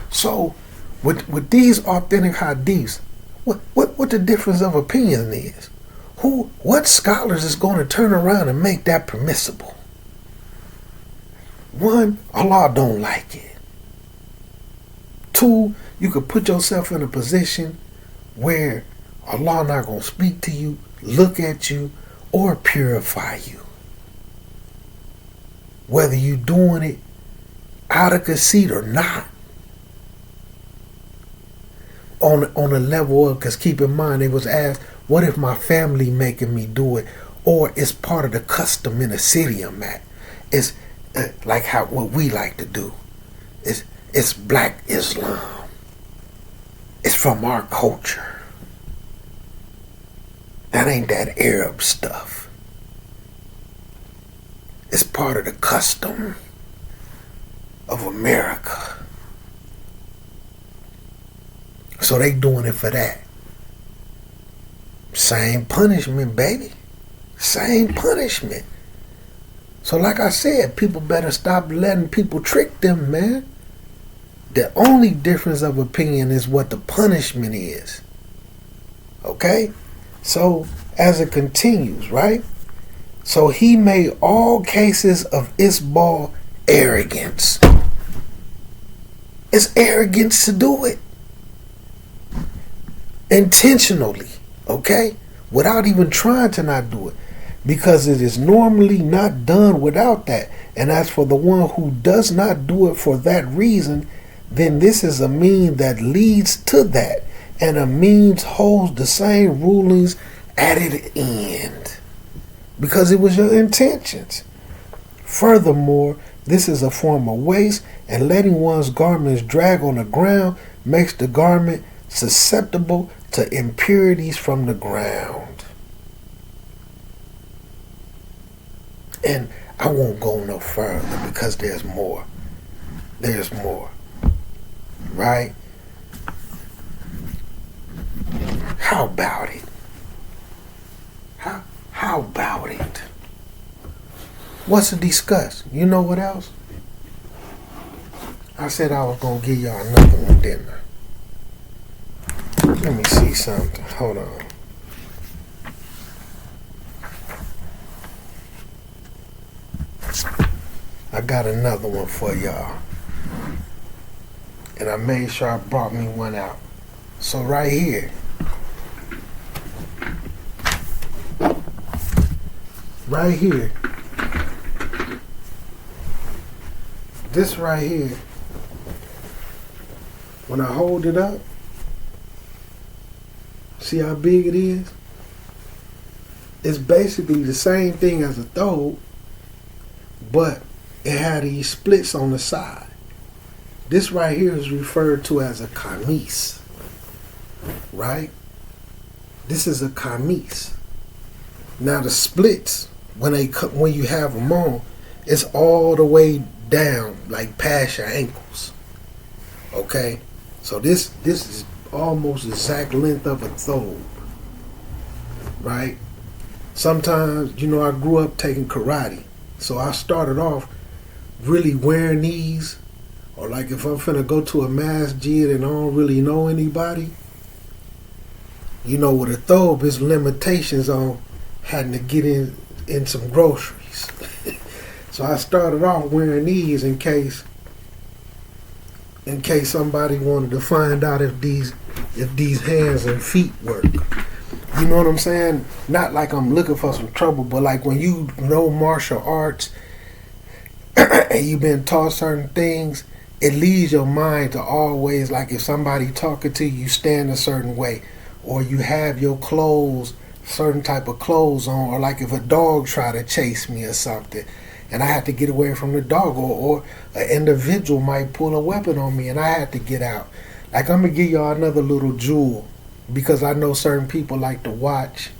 So, with these authentic hadiths, what the difference of opinion is? What scholars is going to turn around and make that permissible? One, Allah don't like it. Two, you could put yourself in a position where Allah not going to speak to you, look at you, or purify you. Whether you doing it out of conceit or not. On a level of, because keep in mind, it was asked, what if my family making me do it? Or it's part of the custom in the city I'm at. It's like what we like to do. It's black Islam. It's from our culture. That ain't that Arab stuff. It's part of the custom of America. So they doing it for that. Same punishment, baby. Same punishment. So like I said, people better stop letting people trick them, man. The only difference of opinion is what the punishment is. Okay? So as it continues, right? So he made all cases of isbal arrogance. It's arrogance to do it. Intentionally, okay? Without even trying to not do it. Because it is normally not done without that. And as for the one who does not do it for that reason, then this is a means that leads to that. And a means holds the same rulings at its end. Because it was your intentions. Furthermore, this is a form of waste, and letting one's garments drag on the ground makes the garment susceptible to impurities from the ground. And I won't go no further because there's more. There's more. Right? How about it? How about it? What's to discuss? You know what else? I said I was going to give y'all another one, didn't I? Let me see something. Hold on. I got another one for y'all. And I made sure I brought me one out. So right here. Right here. This right here. When I hold it up, see how big it is? It's basically the same thing as a thobe, but it had these splits on the side. This right here is referred to as a kameez, right? This is a kameez. Now the splits, when you have them on, it's all the way down, like past your ankles. Okay, so this is almost the exact length of a thobe, right? Sometimes, I grew up taking karate, so I started off really wearing these, or like if I'm finna go to a masjid and I don't really know anybody, with a thobe, there's limitations on having to get in some groceries. So I started off wearing these in case somebody wanted to find out if these hands and feet work. You know what I'm saying? Not like I'm looking for some trouble, but like when you know martial arts and you've been taught certain things, it leads your mind to always, like if somebody talking to you, stand a certain way, or you have your clothes, certain type of clothes on, or like if a dog try to chase me or something, and I had to get away from the dog, or an individual might pull a weapon on me and I had to get out. Like I'm going to give y'all another little jewel, because I know certain people like to watch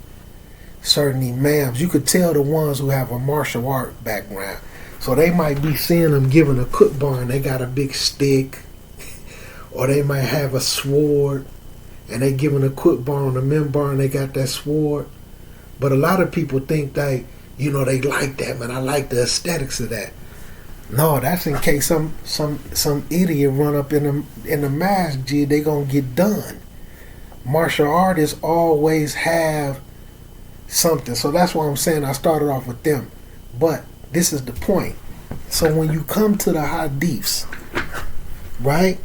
certain imams. You could tell the ones who have a martial art background. So they might be seeing them giving a khutbah and they got a big stick, or they might have a sword and they giving a khutbah on the minbar and they got that sword. But a lot of people think that, they like that, man. I like the aesthetics of that. No, that's in case some idiot run up in the masjid, they gonna get done. Martial artists always have something. So that's why I'm saying I started off with them. But this is the point. So when you come to the hadiths, right?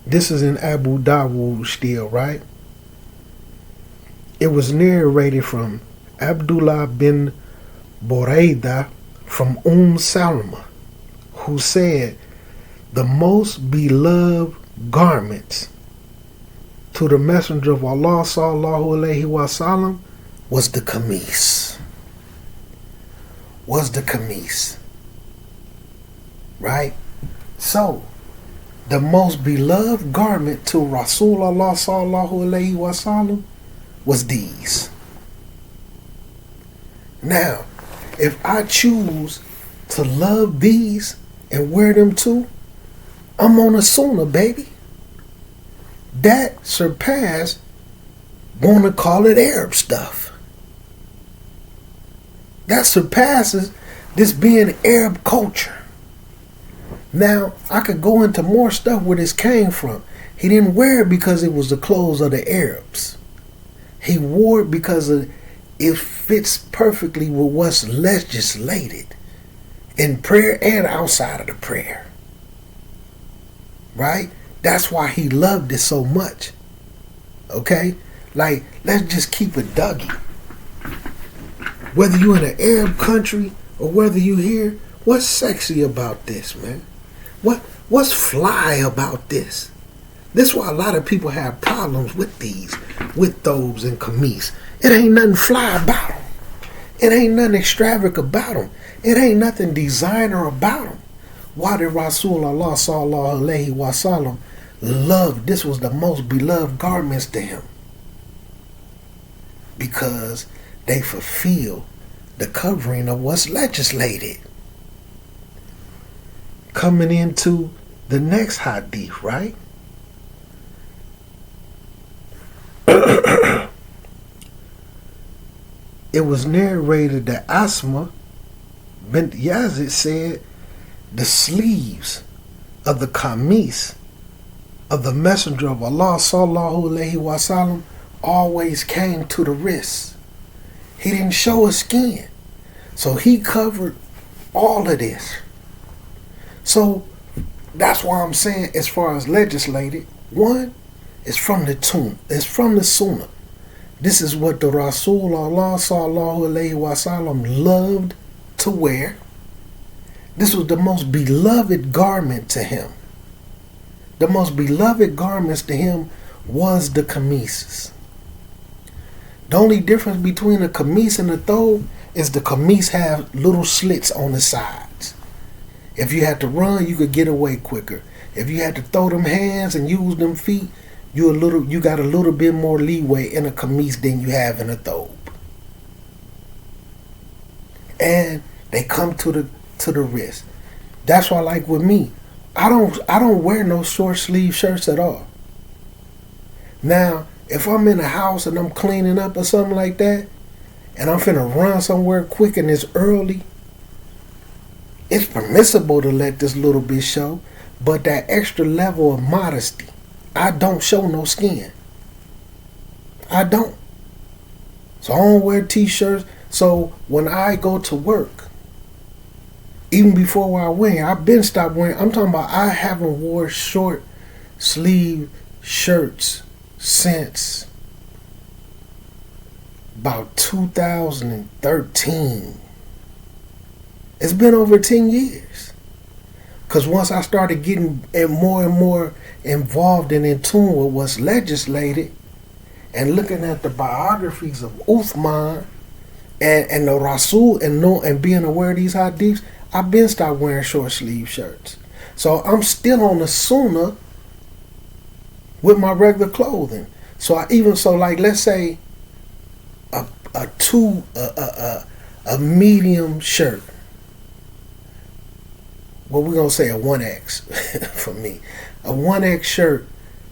This is in Abu Dawud still, right? It was narrated from Abdullah bin Buraida from Salama, who said, the most beloved garments to the Messenger of Allah sallallahu alaihi wasallam was the kameez. Was the kameez. Right? So, the most beloved garment to Rasulullah sallallahu alaihi wasallam was these. Now, if I choose to love these and wear them too, I'm on a sunnah, baby. That surpassed want to call it Arab stuff. That surpasses this being Arab culture. Now, I could go into more stuff where this came from. He didn't wear it because it was the clothes of the Arabs. He wore it because it fits perfectly with what's legislated in prayer and outside of the prayer. Right? That's why he loved it so much. Okay? Like, let's just keep it Dougie. Whether you in an Arab country or whether you here, what's sexy about this, man? What's fly about this? This is why a lot of people have problems with thobes and kameez. It ain't nothing fly about them. It ain't nothing extravagant about them. It ain't nothing designer about them. Why did Rasulullah sallallahu alaihi wasallam love? This was the most beloved garments to him, because they fulfill the covering of what's legislated. Coming into the next hadith, right? It was narrated that Asma bint Yazid said the sleeves of the kamis of the Messenger of Allah sallallahu alaihi wasallam always came to the wrists. He didn't show his skin, so he covered all of this. So that's why I'm saying, as far as legislated, one, it's from the tomb, it's from the Sunnah. This is what the Rasul Allah sallallahu alaihi wasallam loved to wear. This was the most beloved garment to him. The most beloved garments to him was the kamises. The only difference between a kamis and a thobe is the kamis have little slits on the sides. If you had to run, you could get away quicker. If you had to throw them hands and use them feet, you got a little bit more leeway in a kamis than you have in a thobe. And they come to the wrist. That's why, like with me, I don't wear no short sleeve shirts at all. Now, if I'm in a house and I'm cleaning up or something like that, and I'm finna run somewhere quick and it's early, it's permissible to let this little bit show, but that extra level of modesty, I don't show no skin. I don't. So I don't wear t-shirts. So when I go to work, even before I went, I've been stopped wearing, I'm talking about I haven't wore short sleeve shirts since about 2013. It's been over 10 years. Because once I started getting more and more involved and in tune with what's legislated and looking at the biographies of Uthman and the Rasul and being aware of these hadiths, I've been stopped wearing short sleeve shirts. So I'm still on the sunnah with my regular clothing. So like let's say a medium shirt. Well, we're going to say a 1X for me. A 1X shirt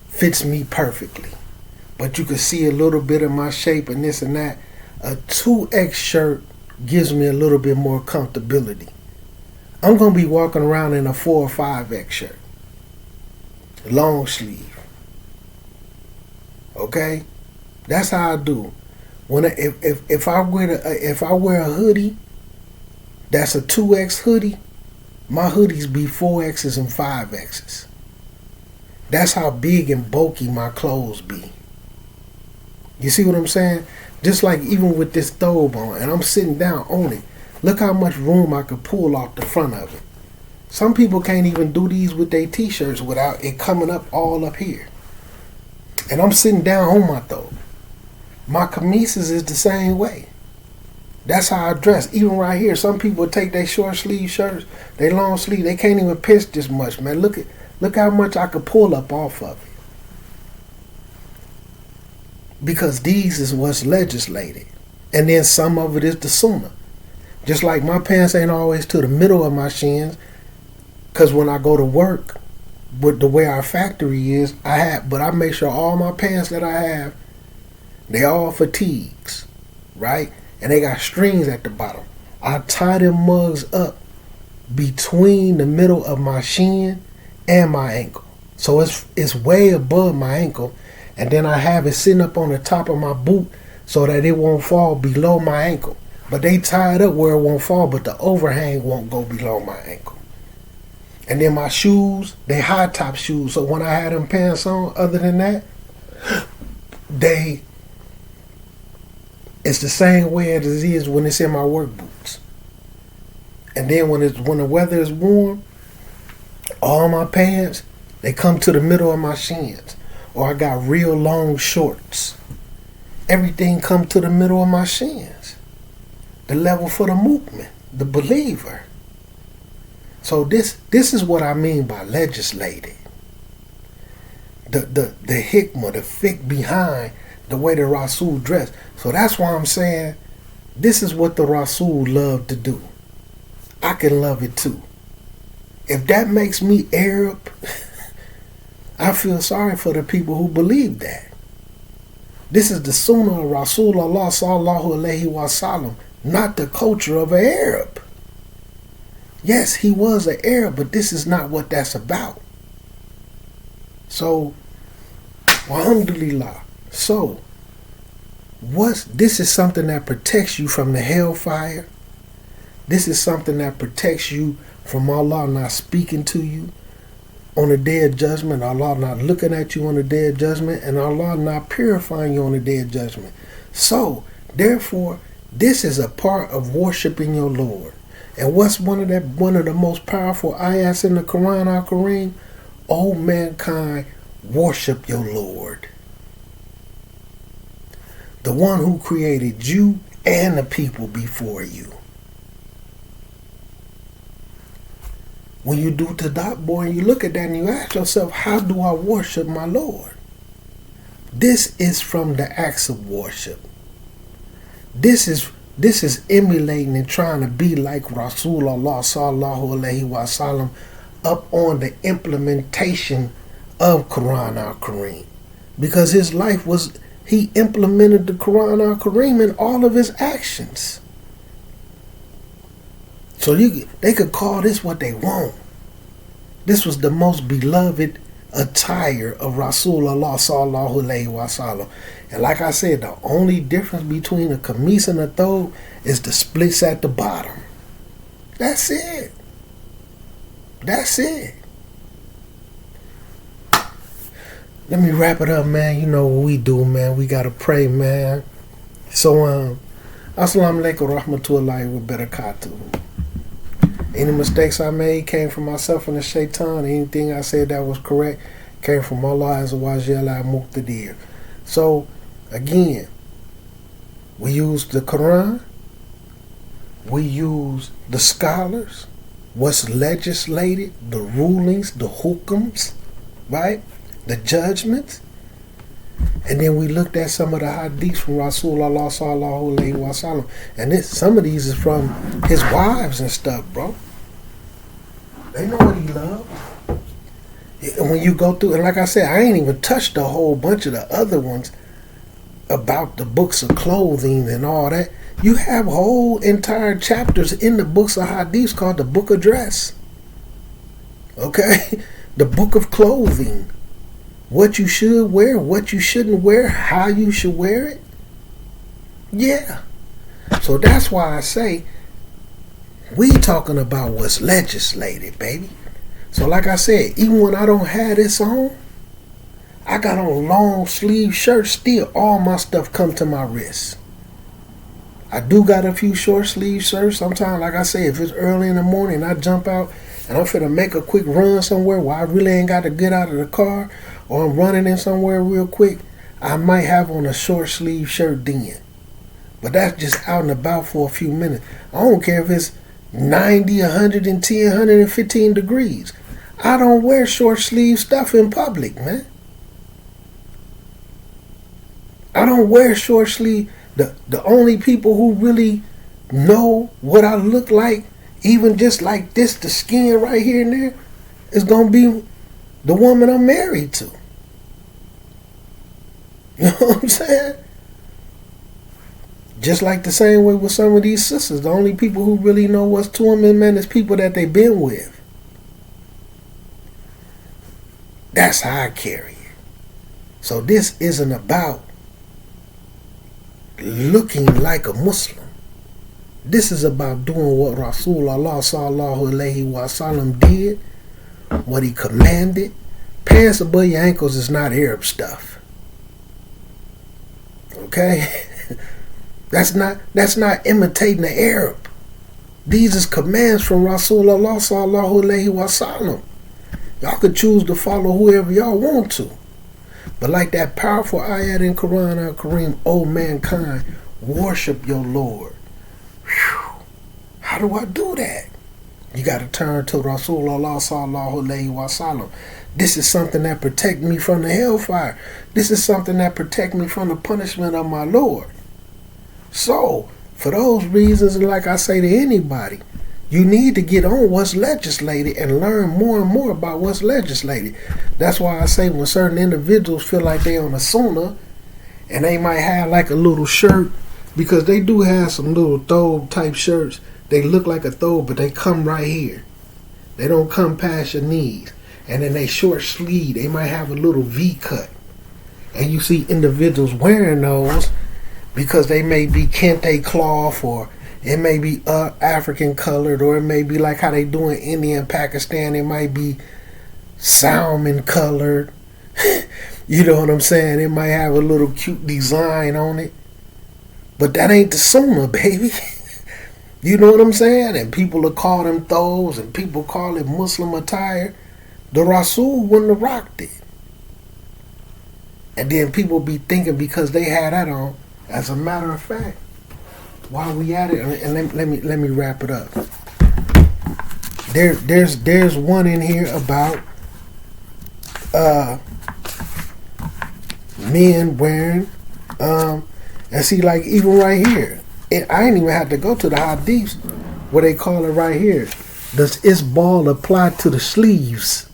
fits me perfectly. But you can see a little bit of my shape and this and that. A 2X shirt gives me a little bit more comfortability. I'm going to be walking around in a 4 or 5X shirt. Long sleeve. Okay? That's how I do. If I wear a hoodie, that's a 2X hoodie, my hoodies be 4X's and 5X's. That's how big and bulky my clothes be. You see what I'm saying? Just like even with this thobe on, and I'm sitting down on it. Look how much room I could pull off the front of it. Some people can't even do these with their t-shirts without it coming up all up here. And I'm sitting down on my thobe. My kamises is the same way. That's how I dress. Even right here, some people take their short sleeve shirts, they long sleeve, they can't even pinch this much, man. Look how much I could pull up off of it. Because these is what's legislated. And then some of it is the sunnah. Just like my pants ain't always to the middle of my shins, because when I go to work, with the way our factory is, but I make sure all my pants that I have, they all fatigues, right? And they got strings at the bottom. I tie them mugs up between the middle of my shin and my ankle. So it's way above my ankle. And then I have it sitting up on the top of my boot so that it won't fall below my ankle. But they tie it up where it won't fall, but the overhang won't go below my ankle. And then my shoes, they high top shoes. So when I had them pants on, other than that, it's the same way as it is when it's in my work boots. And then when the weather is warm, all my pants, they come to the middle of my shins. Or I got real long shorts. Everything come to the middle of my shins. The level for the movement, the believer. So this is what I mean by legislated. The hikmah, the fiqh behind the way the Rasul dressed. So that's why I'm saying This is what the Rasul loved to do. I can love it too. If that makes me Arab, I feel sorry for the people who believe that. This is the Sunnah of Rasulullah sallallahu alaihi wasallam, not the culture of an Arab. Yes, he was an Arab, but this is not what that's about. So, alhamdulillah. So, this is something that protects you from the hellfire. This is something that protects you from Allah not speaking to you on the day of judgment, Allah not looking at you on the day of judgment, and Allah not purifying you on the day of judgment. So, therefore, this is a part of worshiping your Lord. And what's one of the most powerful ayats in the Quran al-Kareem? O mankind, worship your Lord. The one who created you and the people before you. When you do Tadabur and you look at that and you ask yourself, how do I worship my Lord? This is from the acts of worship. This is emulating and trying to be like Rasulullah sallallahu alaihi wasallam up on the implementation of Quran al-Kareem. Because his life was, he implemented the Quran al-Kareem in all of his actions. So they could call this what they want. This was the most beloved attire of Rasulullah sallallahu alaihi wasallam. And like I said, the only difference between a kameez and a thobe is the splits at the bottom. That's it. That's it. Let me wrap it up, man. You know what we do, man. We gotta pray, man. So, assalamu alaikum rahmatullahi wa barakatuh. Any mistakes I made came from myself and the shaitan. Anything I said that was correct came from Allah Azza wa Jalla Muqtadir. So, again, we use the Quran. We use the scholars. What's legislated, the rulings, the hukams, right? The judgments. And then we looked at some of the hadiths from Rasulullah sallallahu alaihi wasallam. And some of these is from his wives and stuff, bro. They know what he loved. And when you go through, and like I said, I ain't even touched a whole bunch of the other ones about the books of clothing and all that. You have whole entire chapters in the books of hadiths called the book of dress. Okay? The book of clothing. What you should wear, what you shouldn't wear, how you should wear it. Yeah. So that's why I say we talking about what's legislated, baby. So like I said, even when I don't have this on, I got on long sleeve shirts still. All my stuff come to my wrist. I do got a few short sleeve shirts. Sometimes, like I say, if it's early in the morning, I jump out and I'm finna make a quick run somewhere where I really ain't got to get out of the car, or I'm running in somewhere real quick, I might have on a short sleeve shirt then. But that's just out and about for a few minutes. I don't care if it's 90, 110, 115 degrees. I don't wear short sleeve stuff in public, man. I don't wear short sleeve. The only people who really know what I look like, even just like this, the skin right here and there, is going to be the woman I'm married to. You know what I'm saying? Just like the same way with some of these sisters. The only people who really know what's to them, man, is people that they've been with. That's how I carry it. So this isn't about looking like a Muslim. This is about doing what Rasulullah sallallahu alaihi wasallam did, what he commanded. Pants above your ankles is not Arab stuff. Okay? That's not imitating the Arab. These is commands from Rasulullah sallallahu alaihi wasallam. Y'all could choose to follow whoever y'all want to. But like that powerful ayat in Quran al-Kareem, O mankind, worship your Lord. Whew. How do I do that? You got to turn to Rasulullah sallallahu alaihi wasallam. This is something that protects me from the hellfire. This is something that protects me from the punishment of my Lord. So, For those reasons, and like I say to anybody, you need to get on what's legislated and learn more and more about what's legislated. That's why I say when certain individuals feel like they on a sunnah and they might have like a little shirt, because they do have some little thobe type shirts. They look like a thobe, but they come right here. They don't come past your knees. And then they short sleeve, they might have a little V cut. And you see individuals wearing those because they may be kente cloth, or it may be African colored, or it may be like how they do in India and Pakistan. It might be salmon colored. You know what I'm saying? It might have a little cute design on it. But that ain't the sunnah, baby. You know what I'm saying? And people will call them thobes, and people call it Muslim attire. The Rasul wouldn't have rocked it. And then people be thinking because they had that on. As a matter of fact, while we at it, and let me wrap it up. There's one in here about men wearing and see, like, even right here, I ain't even have to go to the hadiths where they call it right here. Does isbal apply to the sleeves?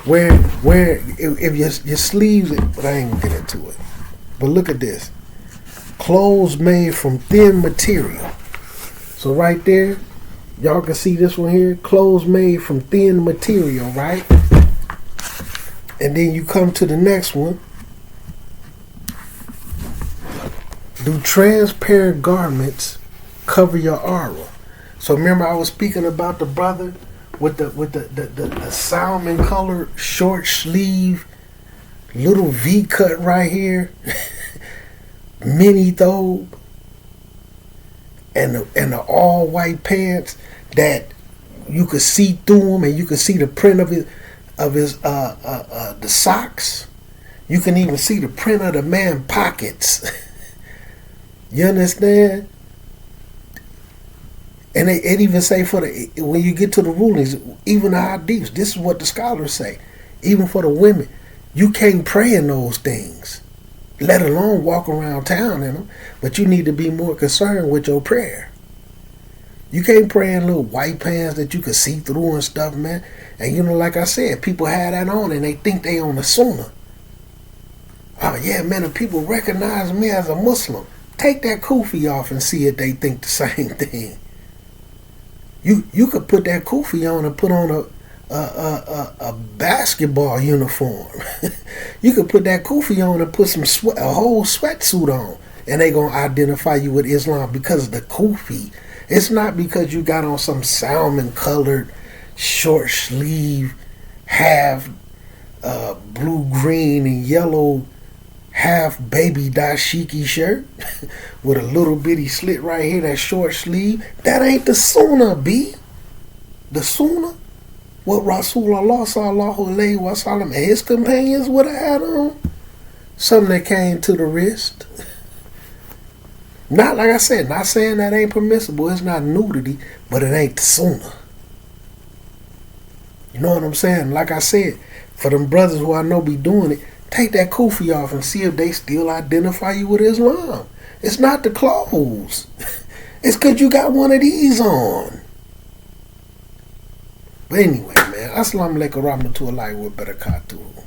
where if your sleeves, but I ain't gonna get into it. But look at this. Clothes made from thin material. So right there, y'all can see this one here. Clothes made from thin material, right? And then you come to the next one. Do transparent garments cover your aura? So remember I was speaking about the brother with the salmon colored short sleeve, little V cut right here, mini thobe, and the all white pants that you could see through them, and you could see the print of his the socks. You can even see the print of the man's pockets. You understand? And it even say when you get to the rulings, even the hadiths, this is what the scholars say. Even for the women, you can't pray in those things, let alone walk around town in them. But you need to be more concerned with your prayer. You can't pray in little white pants that you can see through and stuff, man. And you know, like I said, people have that on and they think they on the sunnah. Oh yeah, man, if people recognize me as a Muslim, take that kufi off and see if they think the same thing. You could put that kufi on and put on a basketball uniform. You could put that kufi on and put a whole sweatsuit on, and they gonna identify you with Islam because of the kufi. It's not because you got on some salmon colored short sleeve, half blue, green, and yellow, half baby dashiki shirt with a little bitty slit right here, that short sleeve. That ain't the sunnah, B. The sunnah, what Rasulullah sallallahu alaihi wasallam and his companions would have had on, something that came to the wrist. Not, like I said, not saying that ain't permissible. It's not nudity, but it ain't the sunnah. You know what I'm saying? Like I said, for them brothers who I know be doing it, take that kufi off and see if they still identify you with Islam. It's not the clothes. It's because you got one of these on. But anyway, man, assalamu alaikum warahmatullahi wabarakatuh.